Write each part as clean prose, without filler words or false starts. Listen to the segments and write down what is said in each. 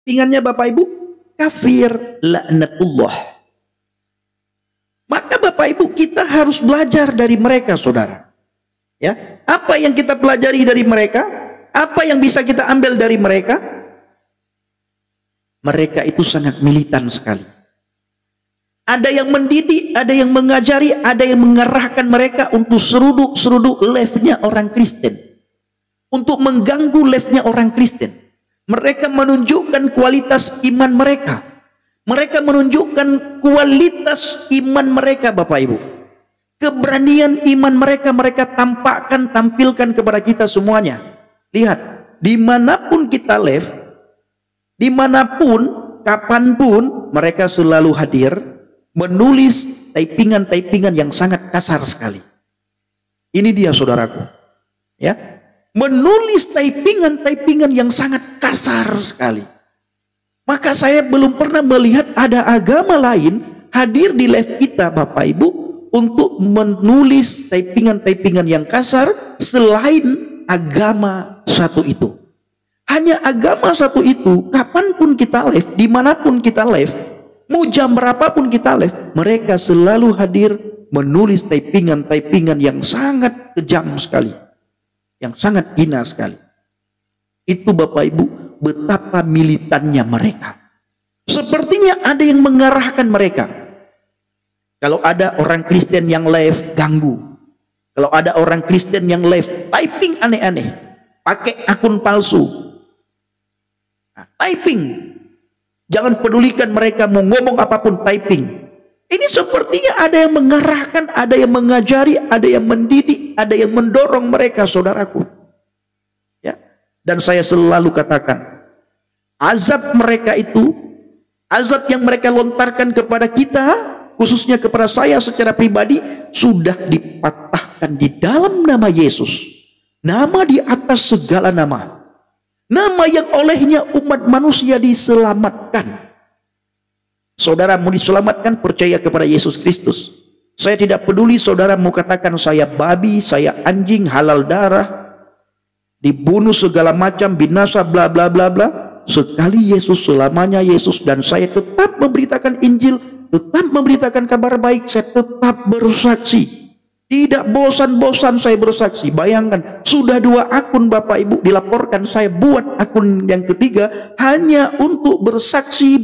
Pingannya Bapak Ibu, kafir, laknatullah. Maka Bapak Ibu, kita harus belajar dari mereka, saudara. Ya, apa yang kita pelajari dari mereka? Apa yang bisa kita ambil dari mereka? Mereka itu sangat militan sekali. Ada yang mendidik, ada yang mengajari, ada yang mengarahkan mereka untuk seruduk-seruduk live-nya orang Kristen. Untuk mengganggu live-nya orang Kristen. Mereka menunjukkan kualitas iman mereka. Mereka menunjukkan kualitas iman mereka, Bapak Ibu. Keberanian iman mereka, mereka tampilkan kepada kita semuanya. Lihat, dimanapun kita live, dimanapun, kapanpun, mereka selalu hadir, menulis typingan-typingan yang sangat kasar sekali. Ini dia, saudaraku. Ya, menulis typingan-typingan yang sangat kasar sekali. Maka saya belum pernah melihat ada agama lain hadir di live kita, Bapak Ibu, untuk menulis typingan-typingan yang kasar selain agama satu itu. Hanya agama satu itu, kapanpun kita live, dimanapun kita live, mau jam berapapun kita live, mereka selalu hadir menulis typingan-typingan yang sangat kejam sekali, yang sangat hina sekali. Itu Bapak Ibu, betapa militannya mereka. Sepertinya ada yang mengarahkan mereka. Kalau ada orang Kristen yang live, ganggu. Kalau ada orang Kristen yang live, typing aneh-aneh, pakai akun palsu, nah, typing. Jangan pedulikan mereka mau ngomong apapun, typing. Ini sepertinya ada yang mengarahkan, ada yang mengajari, ada yang mendidik, ada yang mendorong mereka, saudaraku. Ya. Dan saya selalu katakan, azab mereka itu, azab yang mereka lontarkan kepada kita, khususnya kepada saya secara pribadi, sudah dipatahkan di dalam nama Yesus. Nama di atas segala nama. Nama yang olehnya umat manusia diselamatkan. Saudara mau diselamatkan, percaya kepada Yesus Kristus. Saya tidak peduli saudara mau katakan saya babi, saya anjing, halal darah, dibunuh segala macam, binasa, bla bla bla bla. Sekali Yesus, selamanya Yesus, dan saya tetap memberitakan Injil, tetap memberitakan kabar baik, saya tetap bersaksi. Tidak bosan-bosan saya bersaksi. Bayangkan, sudah 2 akun Bapak Ibu dilaporkan, saya buat akun yang ketiga hanya untuk bersaksi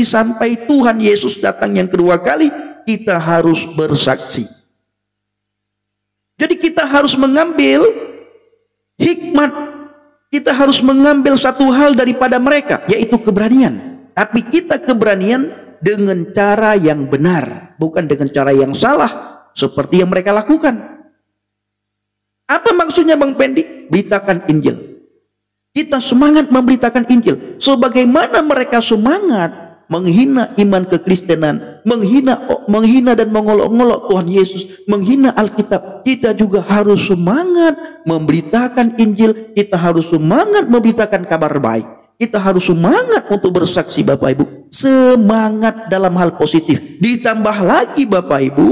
sampai Tuhan Yesus datang yang kedua kali. Kita harus bersaksi. Jadi kita harus mengambil hikmat, kita harus mengambil satu hal daripada mereka, yaitu keberanian. Tapi kita keberanian dengan cara yang benar, bukan dengan cara yang salah seperti yang mereka lakukan. Apa maksudnya Bang Pendi? Beritakan Injil. Kita semangat memberitakan Injil. Sebagaimana mereka semangat menghina iman kekristenan, menghina dan mengolok-olok Tuhan Yesus, menghina Alkitab, kita juga harus semangat memberitakan Injil. Kita harus semangat memberitakan kabar baik. Kita harus semangat untuk bersaksi, Bapak Ibu. Semangat dalam hal positif. Ditambah lagi Bapak Ibu,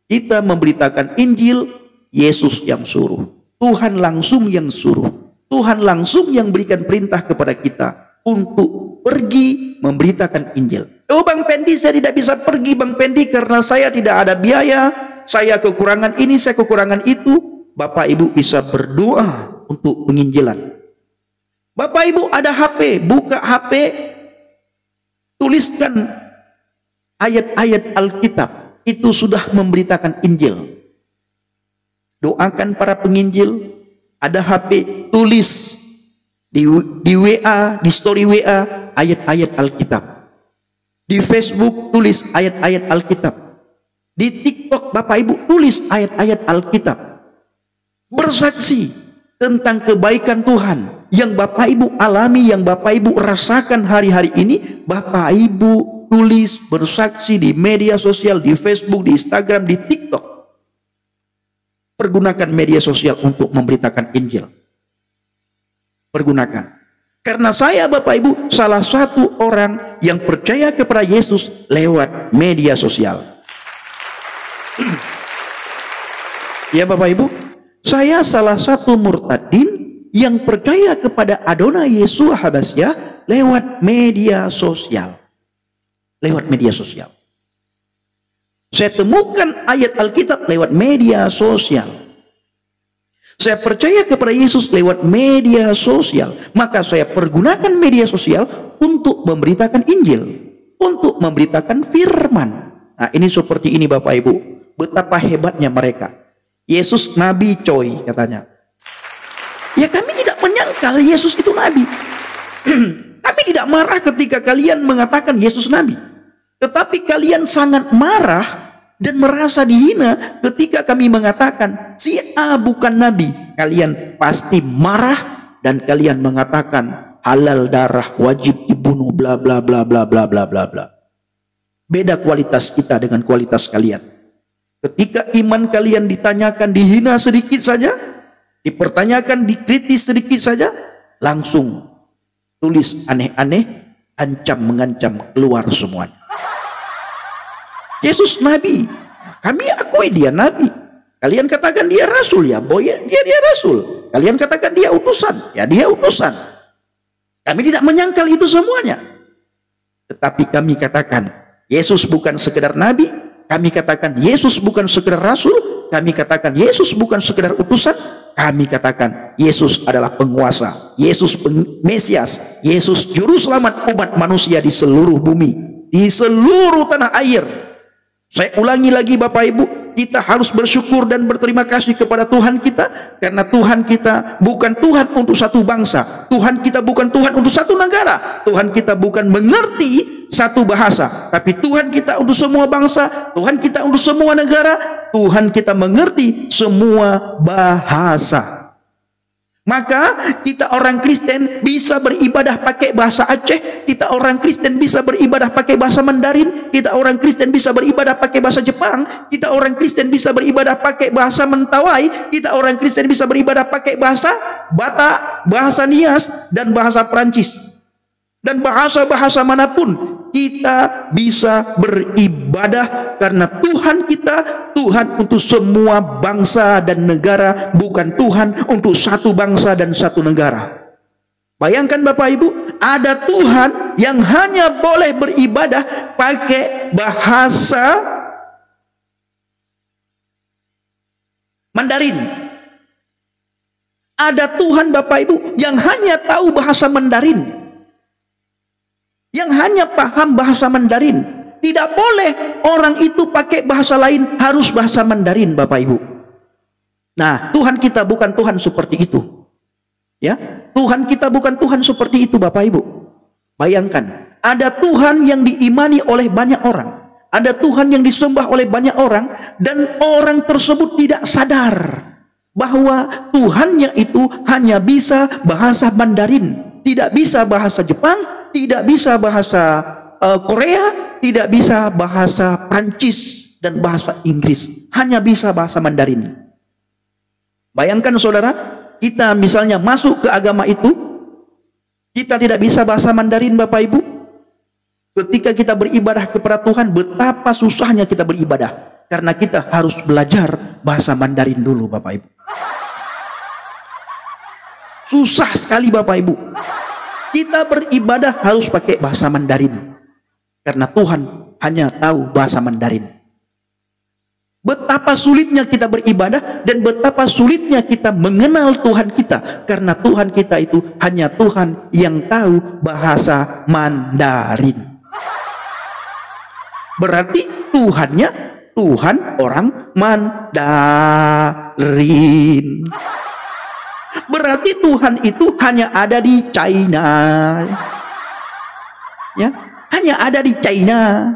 kita memberitakan Injil, Yesus yang suruh. Tuhan langsung yang suruh. Tuhan langsung yang berikan perintah kepada kita untuk pergi memberitakan Injil. Oh Bang Pendi, saya tidak bisa pergi Bang Pendi karena saya tidak ada biaya. Saya kekurangan ini, saya kekurangan itu. Bapak Ibu bisa berdoa untuk penginjilan. Bapak Ibu ada HP, buka HP, tuliskan ayat-ayat Alkitab. Itu sudah memberitakan Injil. Doakan para penginjil. Ada HP, tulis di WA, di story WA, ayat-ayat Alkitab. Di Facebook tulis ayat-ayat Alkitab. Di TikTok Bapak Ibu tulis ayat-ayat Alkitab. Bersaksi tentang kebaikan Tuhan yang Bapak Ibu alami, yang Bapak Ibu rasakan hari-hari ini. Bapak Ibu tulis, bersaksi di media sosial, di Facebook, di Instagram, di TikTok. Pergunakan media sosial untuk memberitakan Injil. Pergunakan. Karena saya Bapak Ibu salah satu orang yang percaya kepada Yesus lewat media sosial. Ya Bapak Ibu, saya salah satu murtadin yang percaya kepada Adonai Yeshua Habasyah lewat media sosial. Lewat media sosial. Saya temukan ayat Alkitab lewat media sosial. Saya percaya kepada Yesus lewat media sosial. Maka saya pergunakan media sosial untuk memberitakan Injil. Untuk memberitakan firman. Nah, ini seperti ini Bapak Ibu. Betapa hebatnya mereka. Yesus nabi coy katanya. Ya kami tidak menyangkal Yesus itu nabi. Kami tidak marah ketika kalian mengatakan Yesus nabi. Tetapi kalian sangat marah dan merasa dihina ketika kami mengatakan si A bukan nabi. Kalian pasti marah dan kalian mengatakan halal darah, wajib dibunuh, bla bla bla bla bla bla bla bla. Beda kualitas kita dengan kualitas kalian. Ketika iman kalian ditanyakan, dihina sedikit saja, dipertanyakan, dikritis sedikit saja, langsung tulis aneh-aneh, ancam mengancam keluar semuanya. Yesus nabi, kami akui dia nabi. Kalian katakan dia rasul, ya boy, dia rasul. Kalian katakan dia utusan, ya dia utusan. Kami tidak menyangkal itu semuanya. Tetapi kami katakan Yesus bukan sekedar nabi, kami katakan Yesus bukan sekedar rasul, kami katakan Yesus bukan sekedar utusan, kami katakan Yesus adalah penguasa, Yesus Mesias, Yesus juru selamat umat manusia di seluruh bumi, di seluruh tanah air. Saya ulangi lagi Bapak Ibu, kita harus bersyukur dan berterima kasih kepada Tuhan kita, karena Tuhan kita bukan Tuhan untuk satu bangsa, Tuhan kita bukan Tuhan untuk satu negara, Tuhan kita bukan mengerti satu bahasa, tapi Tuhan kita untuk semua bangsa, Tuhan kita untuk semua negara, Tuhan kita mengerti semua bahasa. Maka kita orang Kristen bisa beribadah pakai bahasa Aceh, kita orang Kristen bisa beribadah pakai bahasa Mandarin, kita orang Kristen bisa beribadah pakai bahasa Jepang, kita orang Kristen bisa beribadah pakai bahasa Mentawai, kita orang Kristen bisa beribadah pakai bahasa Batak, bahasa Nias, dan bahasa Perancis. Dan bahasa-bahasa manapun kita bisa beribadah, karena Tuhan kita Tuhan untuk semua bangsa dan negara, bukan Tuhan untuk satu bangsa dan satu negara. Bayangkan Bapak Ibu, ada Tuhan yang hanya boleh beribadah pakai bahasa Mandarin. Ada Tuhan Bapak Ibu yang hanya tahu bahasa Mandarin, yang hanya paham bahasa Mandarin. Tidak boleh orang itu pakai bahasa lain, harus bahasa Mandarin Bapak Ibu. Nah, Tuhan kita bukan Tuhan seperti itu. Ya, Tuhan kita bukan Tuhan seperti itu Bapak Ibu. Bayangkan, ada Tuhan yang diimani oleh banyak orang, ada Tuhan yang disembah oleh banyak orang, dan orang tersebut tidak sadar bahwa Tuhannya itu hanya bisa bahasa Mandarin, tidak bisa bahasa Jepang, tidak bisa bahasa Korea, tidak bisa bahasa Prancis dan bahasa Inggris, hanya bisa bahasa Mandarin. Bayangkan saudara, kita misalnya masuk ke agama itu, kita tidak bisa bahasa Mandarin Bapak Ibu. Ketika kita beribadah kepada Tuhan, betapa susahnya kita beribadah, karena kita harus belajar bahasa Mandarin dulu Bapak Ibu. Susah sekali Bapak Ibu. Kita beribadah harus pakai bahasa Mandarin, karena Tuhan hanya tahu bahasa Mandarin. Betapa sulitnya kita beribadah dan betapa sulitnya kita mengenal Tuhan kita, karena Tuhan kita itu hanya Tuhan yang tahu bahasa Mandarin. Berarti Tuhannya Tuhan orang Mandarin. Berarti Tuhan itu hanya ada di China. Ya, hanya ada di China.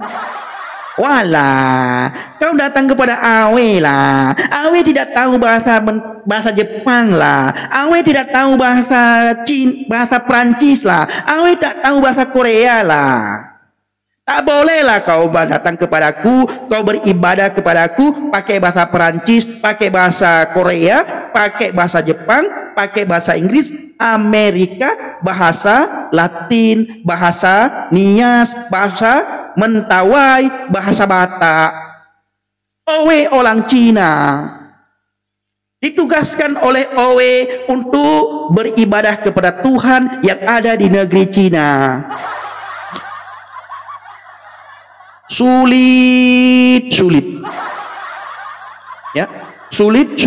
Walah, kau datang kepada Awe lah. Awe tidak tahu bahasa Jepang lah. Awe tidak tahu bahasa bahasa Prancis lah. Awe tak tahu bahasa Korea lah. Tak bolehlah kau datang kepadaku, kau beribadah kepadaku pakai bahasa Perancis, pakai bahasa Korea, pakai bahasa Jepang, pakai bahasa Inggris, Amerika, bahasa Latin, bahasa Nias, bahasa Mentawai, bahasa Batak. Owe orang Cina. ditugaskan oleh Owe untuk beribadah kepada Tuhan yang ada di negeri Cina. Sulit. Ya, sulit.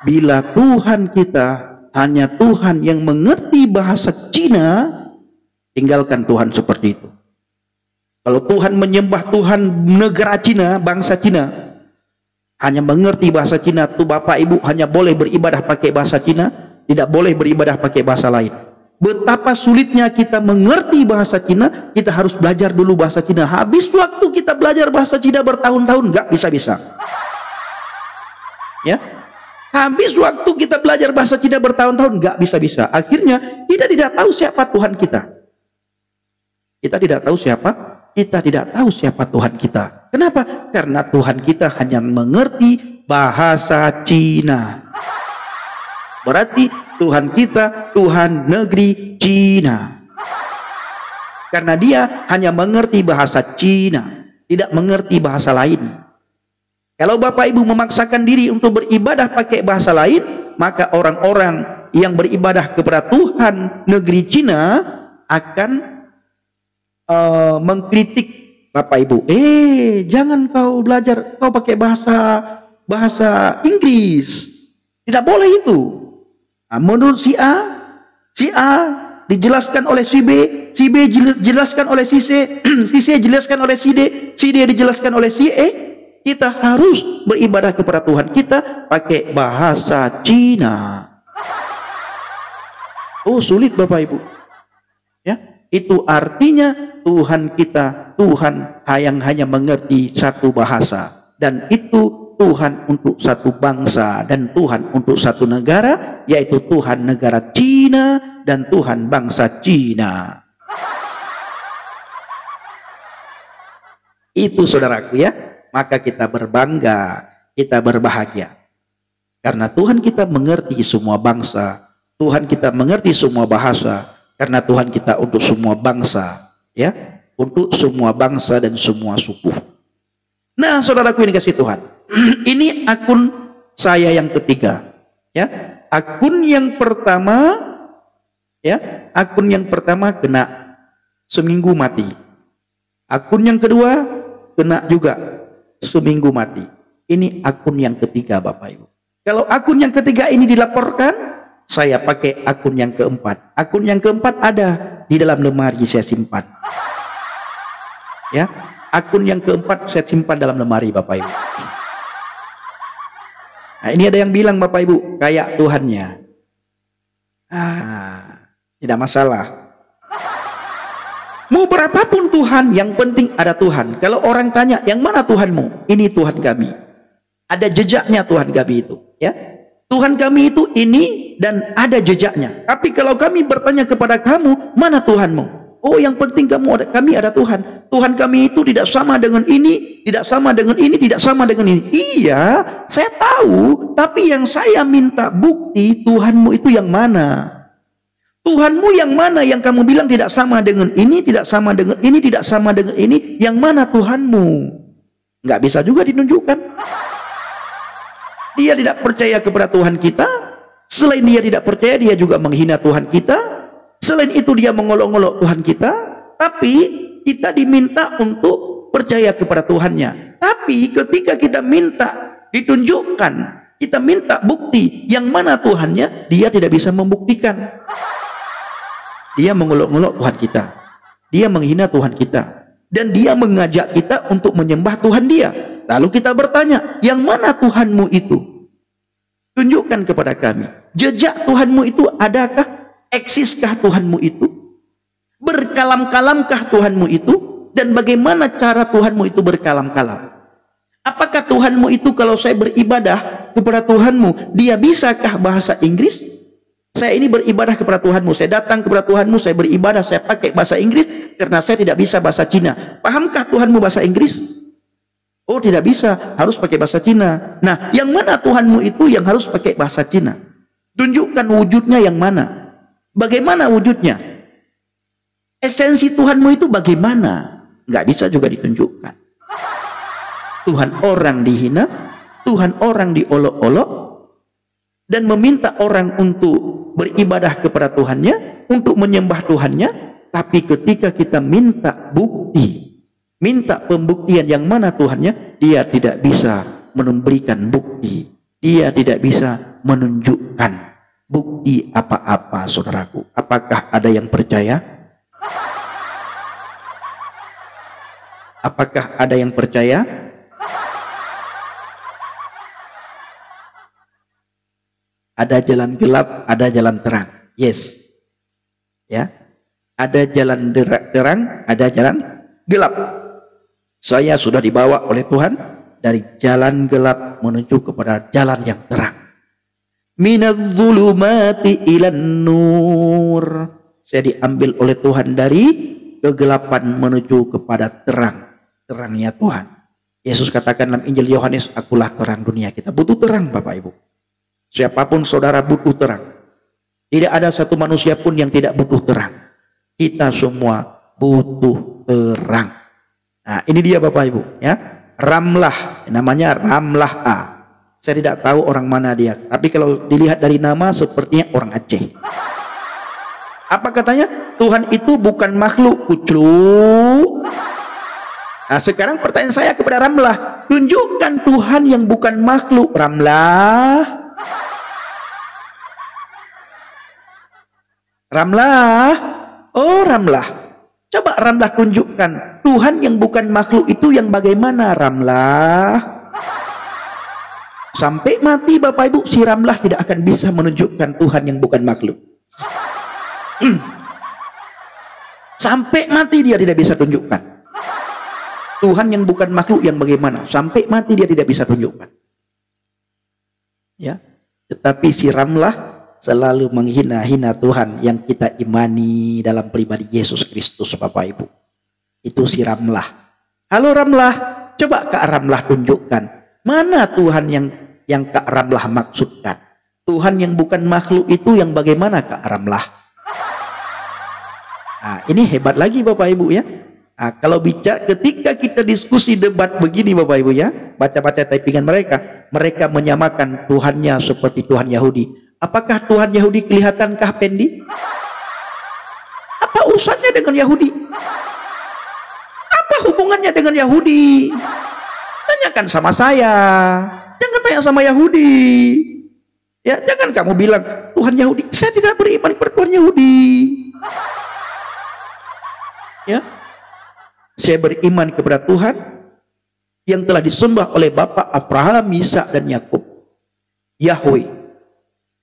Bila Tuhan kita hanya Tuhan yang mengerti bahasa Cina, tinggalkan Tuhan seperti itu. Kalau Tuhan menyembah Tuhan negara Cina, bangsa Cina, hanya mengerti bahasa Cina, tuh Bapak Ibu hanya boleh beribadah pakai bahasa Cina, tidak boleh beribadah pakai bahasa lain. Betapa sulitnya kita mengerti bahasa Cina, kita harus belajar dulu bahasa Cina. Habis waktu kita belajar bahasa Cina bertahun-tahun, nggak bisa-bisa. Ya, habis waktu kita belajar bahasa Cina bertahun-tahun, nggak bisa-bisa. Akhirnya kita tidak tahu siapa Tuhan kita. Kita tidak tahu siapa Tuhan kita. Kenapa? Karena Tuhan kita hanya mengerti bahasa Cina. Berarti Tuhan kita Tuhan negeri Cina. Karena dia hanya mengerti bahasa Cina, tidak mengerti bahasa lain. Kalau Bapak Ibu memaksakan diri untuk beribadah pakai bahasa lain, maka orang-orang yang beribadah kepada Tuhan negeri Cina akan mengkritik Bapak Ibu. Jangan kau belajar, kau pakai bahasa Inggris. Tidak boleh itu. Nah, menurut si A dijelaskan oleh si B dijelaskan oleh si C, si C dijelaskan oleh si D dijelaskan oleh si E. Kita harus beribadah kepada Tuhan kita pakai bahasa Cina. Oh, sulit Bapak Ibu. Ya, itu artinya Tuhan kita Tuhan yang hanya mengerti satu bahasa, dan itu Tuhan untuk satu bangsa dan Tuhan untuk satu negara, yaitu Tuhan negara Cina dan Tuhan bangsa Cina. Itu saudaraku ya. Maka kita berbangga, kita berbahagia. Karena Tuhan kita mengerti semua bangsa, Tuhan kita mengerti semua bahasa, karena Tuhan kita untuk semua bangsa, ya, untuk semua bangsa dan semua suku. Nah, saudaraku ini kasih Tuhan. Ini akun saya yang ketiga, ya. Akun yang pertama, ya, akun yang pertama kena seminggu mati. Akun yang kedua kena juga seminggu mati. Ini akun yang ketiga Bapak Ibu. Kalau akun yang ketiga ini dilaporkan, saya pakai akun yang keempat. Akun yang keempat ada di dalam lemari, saya simpan. Ya, akun yang keempat saya simpan dalam lemari Bapak Ibu. Nah, ini ada yang bilang Bapak Ibu, kayak Tuhannya. Tidak masalah. Mau berapapun Tuhan, yang penting ada Tuhan. Kalau orang tanya, yang mana Tuhanmu? Ini Tuhan kami. Ada jejaknya Tuhan kami itu. Ya, Tuhan kami itu ini dan ada jejaknya. Tapi kalau kami bertanya kepada kamu, mana Tuhanmu? Oh, yang penting kami ada Tuhan. Tuhan kami itu tidak sama dengan ini, tidak sama dengan ini, tidak sama dengan ini. Iya, saya tahu. Tapi yang saya minta bukti, Tuhanmu itu yang mana? Tuhanmu yang mana yang kamu bilang tidak sama dengan ini, tidak sama dengan ini, tidak sama dengan ini? Yang mana Tuhanmu? Nggak bisa juga ditunjukkan. Dia tidak percaya kepada Tuhan kita. Selain dia tidak percaya, dia juga menghina Tuhan kita. Selain itu dia mengolok-olok Tuhan kita. Tapi kita diminta untuk percaya kepada Tuhannya. Tapi ketika kita minta ditunjukkan, kita minta bukti yang mana Tuhannya, dia tidak bisa membuktikan. Dia mengolok-olok Tuhan kita, dia menghina Tuhan kita, dan dia mengajak kita untuk menyembah Tuhan dia. Lalu kita bertanya, yang mana Tuhanmu itu? Tunjukkan kepada kami. Jejak Tuhanmu itu adakah? Eksiskah Tuhanmu itu? Berkalam-kalamkah Tuhanmu itu? Dan bagaimana cara Tuhanmu itu berkalam-kalam? Apakah Tuhanmu itu kalau saya beribadah kepada Tuhanmu, dia bisakah bahasa Inggris? Saya ini beribadah kepada Tuhanmu, saya datang kepada Tuhanmu, saya beribadah, saya pakai bahasa Inggris karena saya tidak bisa bahasa Cina. Pahamkah Tuhanmu bahasa Inggris? Oh, tidak bisa, harus pakai bahasa Cina. Nah, yang mana Tuhanmu itu yang harus pakai bahasa Cina? Tunjukkan wujudnya yang mana? Bagaimana wujudnya? Esensi Tuhanmu itu bagaimana? Nggak bisa juga ditunjukkan. Tuhan orang dihina, Tuhan orang diolok-olok, dan meminta orang untuk beribadah kepada Tuhannya, untuk menyembah Tuhannya. Tapi ketika kita minta bukti, minta pembuktian yang mana Tuhannya, dia tidak bisa memberikan bukti, dia tidak bisa menunjukkan bukti apa-apa, saudaraku. Apakah ada yang percaya? Apakah ada yang percaya? Ada jalan gelap, ada jalan terang. Yes. Ya. Ada jalan terang, ada jalan gelap. Saya sudah dibawa oleh Tuhan dari jalan gelap menuju kepada jalan yang terang. Minadz-dzulumati ilan nur. Saya diambil oleh Tuhan dari kegelapan menuju kepada terang. Terangnya Tuhan. Yesus katakan dalam Injil Yohanes, akulah terang dunia. Kita butuh terang, Bapak Ibu. Siapapun saudara butuh terang. Tidak ada satu manusia pun yang tidak butuh terang. Kita semua butuh terang. Nah, ini dia Bapak Ibu, ya. Ramlah, namanya Ramlah A. Saya tidak tahu orang mana dia, tapi kalau dilihat dari nama sepertinya orang Aceh. Apa katanya? Tuhan itu bukan makhluk, kuclu. Nah, sekarang pertanyaan saya kepada Ramlah, tunjukkan Tuhan yang bukan makhluk, Ramlah. Ramlah, oh Ramlah, coba Ramlah tunjukkan Tuhan yang bukan makhluk itu yang bagaimana, Ramlah. Sampai mati Bapak Ibu, si Ramlah tidak akan bisa menunjukkan Tuhan yang bukan makhluk. Sampai mati dia tidak bisa tunjukkan Tuhan yang bukan makhluk yang bagaimana. Sampai mati dia tidak bisa tunjukkan. Ya, tetapi si Ramlah selalu menghina-hina Tuhan yang kita imani dalam pribadi Yesus Kristus, Bapak Ibu. Itu si Ramlah. Halo Ramlah, coba Kak Ramlah tunjukkan mana Tuhan yang Kak Ramlah maksudkan. Tuhan yang bukan makhluk itu yang bagaimana Kak Ramlah? Nah, ini hebat lagi Bapak Ibu ya. Nah, kalau bicara ketika kita diskusi debat begini Bapak Ibu ya, baca-baca typingan mereka menyamakan Tuhannya seperti Tuhan Yahudi. Apakah Tuhan Yahudi kelihatankah Pendi? Apa urusannya dengan Yahudi? Apa hubungannya dengan Yahudi? Tanyakan sama saya. Jangan tanya sama Yahudi. Ya, jangan kamu bilang Tuhan Yahudi. Saya tidak beriman kepada Tuhan Yahudi. Ya, saya beriman kepada Tuhan yang telah disembah oleh Bapak Abraham, Ishak dan Yakub. Yahweh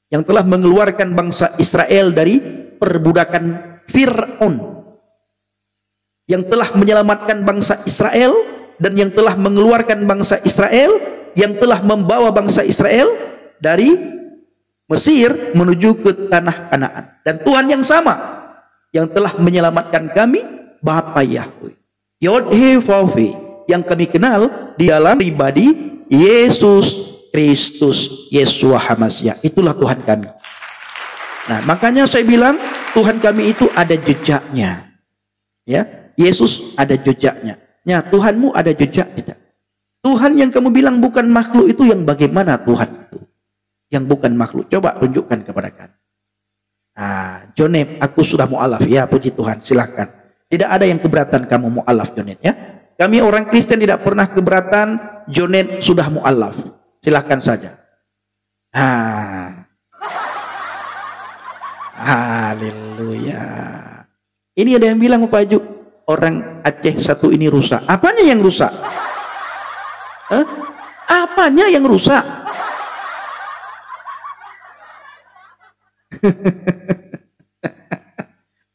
yang telah mengeluarkan bangsa Israel dari perbudakan Fir'aun, yang telah menyelamatkan bangsa Israel, dan yang telah mengeluarkan bangsa Israel, yang telah membawa bangsa Israel dari Mesir menuju ke tanah Kanaan. Dan Tuhan yang sama yang telah menyelamatkan kami, Bapa Yahweh, Yod-He-Vav-He, yang kami kenal di dalam pribadi Yesus Kristus, Yeshua HaMashiach. Itulah Tuhan kami. Nah, makanya saya bilang Tuhan kami itu ada jejaknya. Ya, Yesus ada jejaknya. Ya, Tuhanmu ada jejak tidak? Tuhan yang kamu bilang bukan makhluk itu yang bagaimana Tuhan itu? Yang bukan makhluk. Coba tunjukkan kepada kami. Nah, Jonet, aku sudah mu'alaf. Ya, puji Tuhan, silahkan. Tidak ada yang keberatan kamu mu'alaf, Jonet ya. Kami orang Kristen tidak pernah keberatan Jonet sudah mu'alaf. Silahkan saja. Haleluya. Ini ada yang bilang Pak Aju, orang Aceh satu ini rusak. Apanya yang rusak? Apanya yang rusak?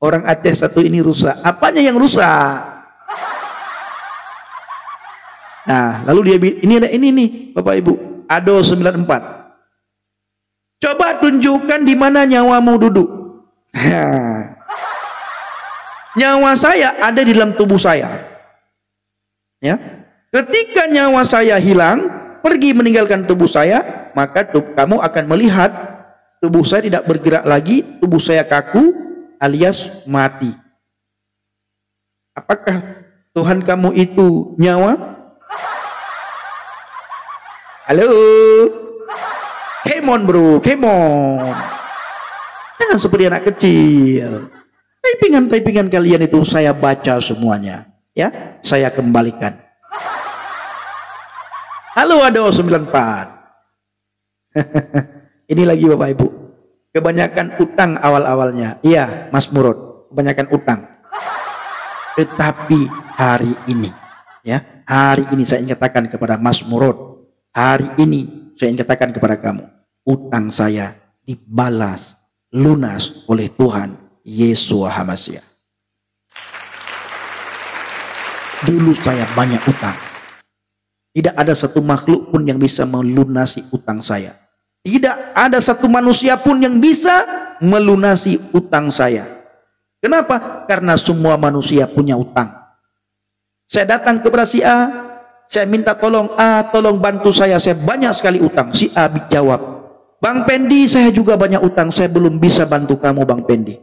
Orang Aceh satu ini rusak. Apanya yang rusak? Nah, lalu dia ini ada ini nih, Bapak Ibu. Ado 94. Coba tunjukkan di mana nyawamu duduk. Nyawa saya ada di dalam tubuh saya. Ya. Ketika nyawa saya hilang, pergi meninggalkan tubuh saya, maka kamu akan melihat tubuh saya tidak bergerak lagi, tubuh saya kaku alias mati. Apakah Tuhan kamu itu nyawa? Halo. Come on bro, come on. Jangan seperti anak kecil. Typingan kalian itu saya baca semuanya. Ya, saya kembalikan. Halo Ado 94. Ini lagi Bapak Ibu. Kebanyakan utang awal-awalnya. Iya, Mas Murad, kebanyakan utang. Tetapi hari ini, ya, hari ini saya ingin katakan kepada Mas Murad, hari ini saya ingin katakan kepada kamu, utang saya dibalas lunas oleh Tuhan Yesus Hamasiah. Dulu saya banyak utang. Tidak ada satu makhluk pun yang bisa melunasi utang saya. Tidak ada satu manusia pun yang bisa melunasi utang saya. Kenapa? Karena semua manusia punya utang. Saya datang kepada si A, saya minta tolong A, tolong bantu saya banyak sekali utang. Si A jawab, Bang Pendi, saya juga banyak utang, saya belum bisa bantu kamu Bang Pendi.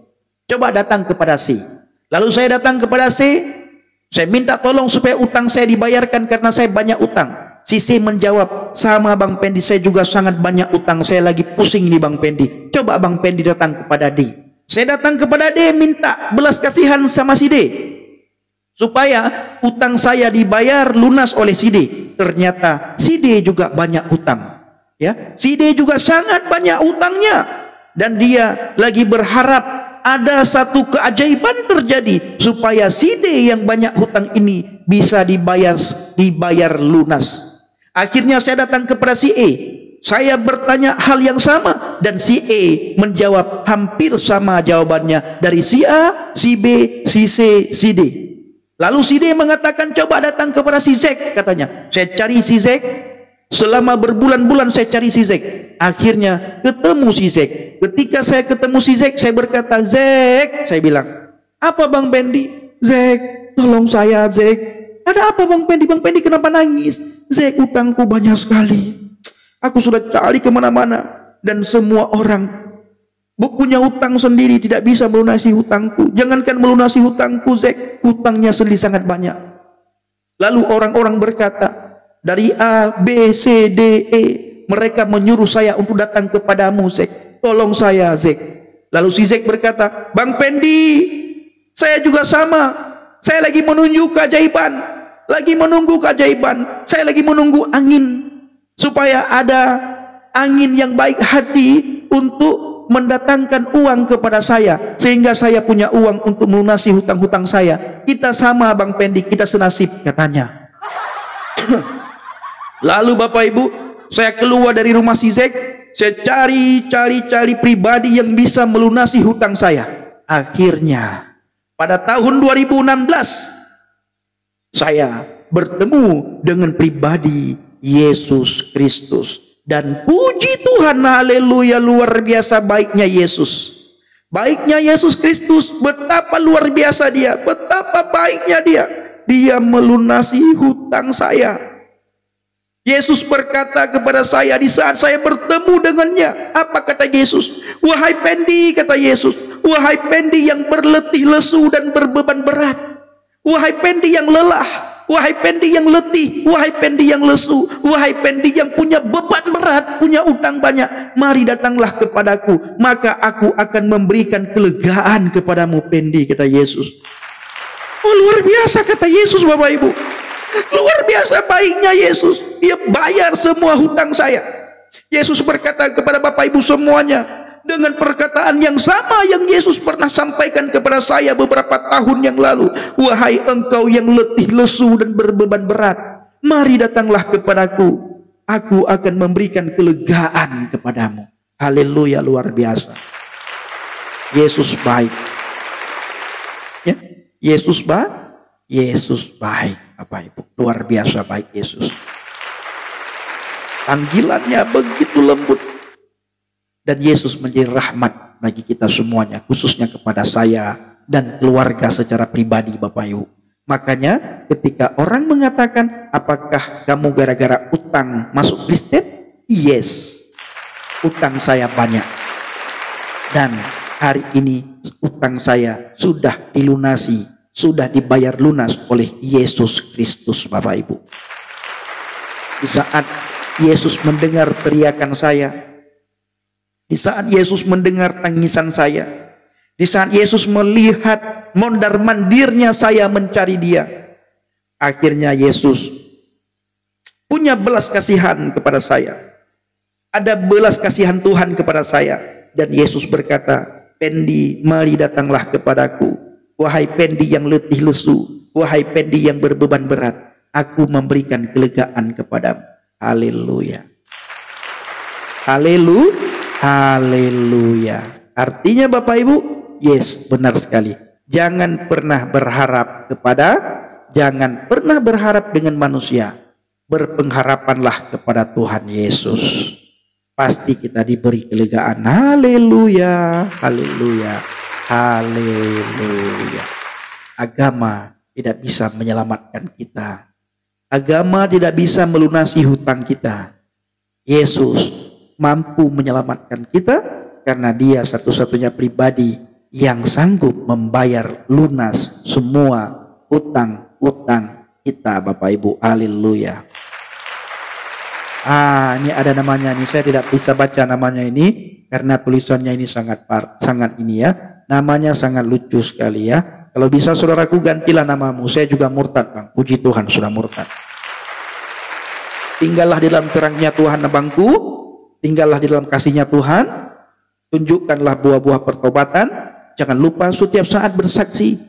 Coba datang kepada C. Lalu saya datang kepada C, saya minta tolong supaya utang saya dibayarkan karena saya banyak utang. Si C menjawab, sama Bang Pendi, saya juga sangat banyak utang, saya lagi pusing nih Bang Pendi. Coba Bang Pendi datang kepada D. Saya datang kepada D, minta belas kasihan sama si D, supaya utang saya dibayar lunas oleh si D. Ternyata si D juga banyak utang. Ya, si D juga sangat banyak utangnya. Dan dia lagi berharap ada satu keajaiban terjadi supaya si D yang banyak hutang ini bisa dibayar lunas. Akhirnya saya datang kepada si E. Saya bertanya hal yang sama dan si E menjawab hampir sama jawabannya dari si A, si B, si C, si D. Lalu si D mengatakan coba datang kepada si Z, katanya. Saya cari si Z, selama berbulan-bulan saya cari si Z. Akhirnya ketemu si Z. Ketika saya ketemu si Z, saya berkata, Z, saya bilang, apa Bang Pendi? Z, tolong saya Z. Ada apa Bang Pendi? Bang Pendi kenapa nangis? Z, utangku banyak sekali. Aku sudah cari kemana-mana dan semua orang punya hutang sendiri, tidak bisa melunasi hutangku. Jangankan melunasi hutangku, Zek, hutangnya sendiri sangat banyak. Lalu orang-orang berkata, dari A, B, C, D, E, mereka menyuruh saya untuk datang kepadamu, Zek. Tolong saya, Zek. Lalu si Zek berkata, Bang Pendi, saya juga sama. Saya lagi menunggu keajaiban. Saya lagi menunggu angin. Supaya ada angin yang baik hati untuk mendatangkan uang kepada saya, sehingga saya punya uang untuk melunasi hutang-hutang saya. Kita sama Bang Pendi, kita senasib, katanya. Lalu Bapak Ibu, saya keluar dari rumah si Zek, saya cari pribadi yang bisa melunasi hutang saya. Akhirnya pada tahun 2016 saya bertemu dengan pribadi Yesus Kristus. Dan puji Tuhan, haleluya, luar biasa baiknya Yesus. Baiknya Yesus Kristus, betapa luar biasa dia, betapa baiknya dia. Dia melunasi hutang saya. Yesus berkata kepada saya di saat saya bertemu dengannya. Apa kata Yesus? Wahai Pendi, kata Yesus, wahai Pendi yang berletih lesu dan berbeban berat, wahai Pendi yang lelah, wahai Pendi yang letih, wahai Pendi yang lesu, wahai Pendi yang punya beban berat, punya utang banyak, mari datanglah kepadaku, maka aku akan memberikan kelegaan kepadamu Pendi, kata Yesus. Oh, luar biasa kata Yesus Bapak Ibu. Luar biasa baiknya Yesus. Dia bayar semua hutang saya. Yesus berkata kepada Bapak Ibu semuanya dengan perkataan yang sama yang Yesus pernah sampaikan kepada saya beberapa tahun yang lalu. Wahai engkau yang letih lesu dan berbeban berat, mari datanglah kepadaku, aku akan memberikan kelegaan kepadamu. Haleluya, luar biasa. Yesus baik. Ya, Yesus baik Bapak Ibu. Luar biasa baik Yesus. Panggilannya begitu lembut. Dan Yesus menjadi rahmat bagi kita semuanya, khususnya kepada saya dan keluarga secara pribadi Bapak Ibu. Makanya ketika orang mengatakan, apakah kamu gara-gara utang masuk Kristen? Yes, utang saya banyak. Dan hari ini utang saya sudah dilunasi, sudah dibayar lunas oleh Yesus Kristus Bapak Ibu. Di saat Yesus mendengar teriakan saya, di saat Yesus mendengar tangisan saya, di saat Yesus melihat mondar-mandirnya saya mencari Dia, akhirnya Yesus punya belas kasihan kepada saya. Ada belas kasihan Tuhan kepada saya, dan Yesus berkata, "Pendi, mari datanglah kepadaku, wahai pendi yang letih lesu, wahai pendi yang berbeban berat, aku memberikan kelegaan kepadamu." Haleluya. Haleluya. Haleluya. Artinya Bapak Ibu, yes, benar sekali. Jangan pernah berharap dengan manusia. Berpengharapanlah kepada Tuhan Yesus. Pasti kita diberi kelegaan. Haleluya. Haleluya. Haleluya. Agama tidak bisa menyelamatkan kita. Agama tidak bisa melunasi hutang kita. Yesus mampu menyelamatkan kita karena Dia satu-satunya pribadi yang sanggup membayar lunas semua hutang-hutang kita, Bapak Ibu. Haleluya. Ini ada namanya nih. Saya tidak bisa baca namanya ini karena tulisannya ini sangat ini ya. Namanya sangat lucu sekali ya. Kalau bisa saudaraku gantilah namamu. Saya juga murtad, Bang. Puji Tuhan, sudah murtad. Tinggallah di dalam terangnya Tuhan, abangku. Tinggallah di dalam kasihnya Tuhan. Tunjukkanlah buah-buah pertobatan. Jangan lupa setiap saat bersaksi.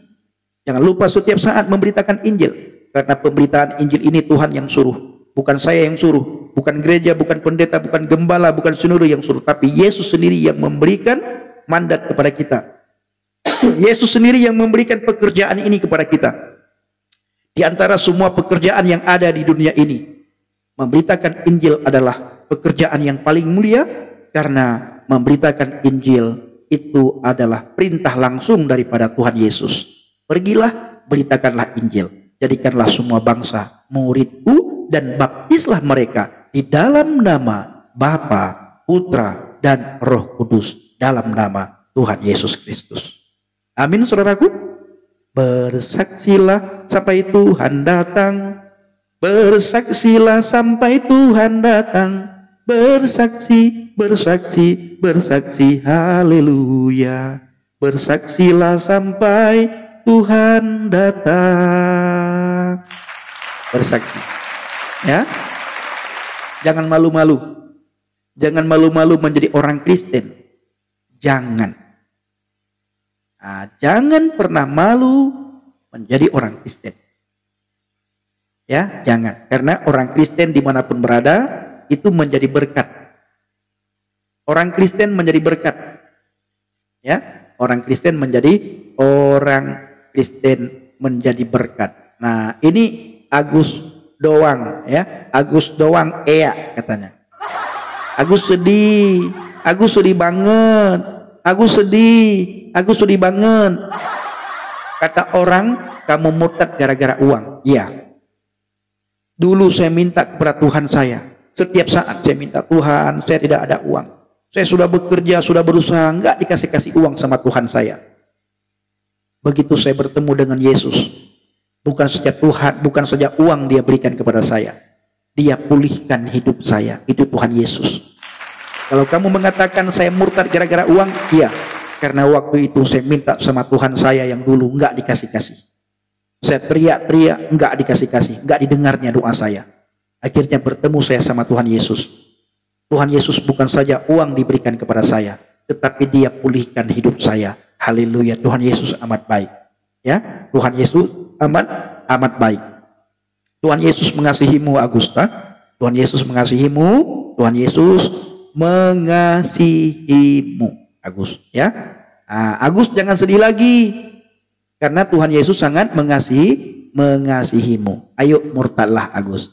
Jangan lupa setiap saat memberitakan Injil. Karena pemberitaan Injil ini Tuhan yang suruh. Bukan saya yang suruh. Bukan gereja, bukan pendeta, bukan gembala, bukan sinode yang suruh. Tapi Yesus sendiri yang memberikan mandat kepada kita. Yesus sendiri yang memberikan pekerjaan ini kepada kita. Di antara semua pekerjaan yang ada di dunia ini, memberitakan Injil adalah pekerjaan yang paling mulia, karena memberitakan Injil itu adalah perintah langsung daripada Tuhan Yesus. Pergilah, beritakanlah Injil, jadikanlah semua bangsa muridku, dan baptislah mereka di dalam nama Bapa, Putra, dan Roh Kudus, dalam nama Tuhan Yesus Kristus. Amin, saudaraku. Bersaksilah sampai Tuhan datang. Bersaksilah sampai Tuhan datang. Bersaksi, bersaksi, bersaksi. Haleluya. Bersaksilah sampai Tuhan datang. Bersaksi. Ya. Jangan malu-malu. Jangan malu-malu menjadi orang Kristen. Jangan. Jangan pernah malu menjadi orang Kristen. Ya, jangan. Karena orang Kristen dimanapun berada itu menjadi berkat. Orang Kristen menjadi berkat. Ya, orang Kristen menjadi berkat. Nah, ini Agus doang, ya. Agus doang, katanya. Agus sedih banget. Agus sedih banget. Kata orang, kamu murtad gara-gara uang. Iya. Dulu saya minta kepada Tuhan saya. Setiap saat saya minta, Tuhan, saya tidak ada uang. Saya sudah bekerja, sudah berusaha, enggak dikasih uang sama Tuhan saya. Begitu saya bertemu dengan Yesus, bukan saja uang Dia berikan kepada saya. Dia pulihkan hidup saya. Itu Tuhan Yesus. Kalau kamu mengatakan saya murtad gara-gara uang, iya. Karena waktu itu saya minta sama Tuhan saya yang dulu enggak dikasih-kasih. Saya teriak-teriak, enggak dikasih-kasih, enggak didengarnya doa saya. Akhirnya bertemu saya sama Tuhan Yesus. Tuhan Yesus bukan saja uang diberikan kepada saya, tetapi Dia pulihkan hidup saya. Haleluya. Tuhan Yesus amat baik. Ya, Tuhan Yesus amat baik. Tuhan Yesus mengasihimu, Agusta. Tuhan Yesus mengasihimu. Tuhan Yesus mengasihimu, Agus, ya. Agus, jangan sedih lagi, karena Tuhan Yesus sangat mengasihimu. Ayo murtadlah, Agus.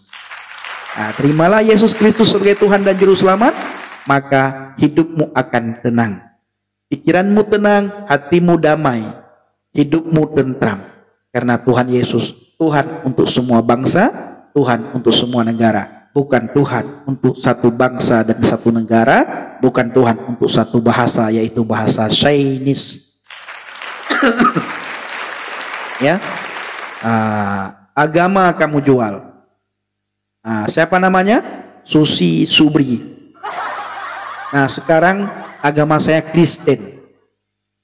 Terimalah Yesus Kristus sebagai Tuhan dan Juru Selamat, maka hidupmu akan tenang, pikiranmu tenang, hatimu damai, hidupmu tentram, karena Tuhan Yesus Tuhan untuk semua bangsa, Tuhan untuk semua negara. Bukan Tuhan untuk satu bangsa dan satu negara, bukan Tuhan untuk satu bahasa, yaitu bahasa Chinese. Ya, agama kamu jual. Siapa namanya? Susi Subri. Nah sekarang agama saya Kristen,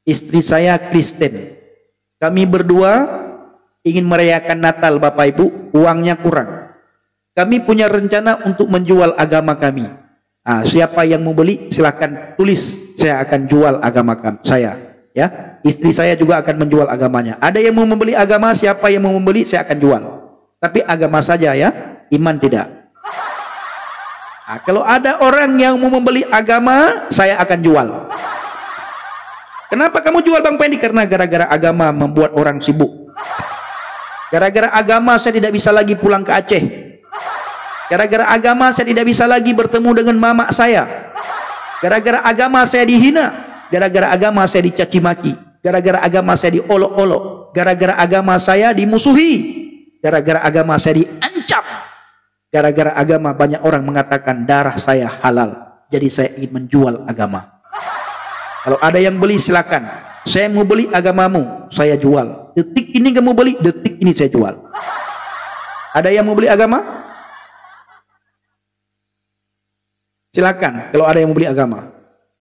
istri saya Kristen. Kami berdua ingin merayakan Natal Bapak Ibu, uangnya kurang. Kami punya rencana untuk menjual agama kami. Nah, siapa yang mau beli silahkan tulis, saya akan jual agama saya. Ya, istri saya juga akan menjual agamanya. Ada yang mau membeli agama, siapa yang mau membeli saya akan jual. Tapi agama saja ya, iman tidak. Nah, kalau ada orang yang mau membeli agama, saya akan jual. Kenapa kamu jual Bang Pendi? Karena gara-gara agama membuat orang sibuk. Gara-gara agama saya tidak bisa lagi pulang ke Aceh. Gara-gara agama saya tidak bisa lagi bertemu dengan mama saya. Gara-gara agama saya dihina. Gara-gara agama saya dicaci maki. Gara-gara agama saya diolok-olok. Gara-gara agama saya dimusuhi. Gara-gara agama saya diancam. Gara-gara agama banyak orang mengatakan darah saya halal. Jadi saya ingin menjual agama. Kalau ada yang beli silakan. Saya mau beli agamamu, saya jual. Detik ini kamu beli, detik ini saya jual. Ada yang mau beli agama? Silakan kalau ada yang mau beli agama.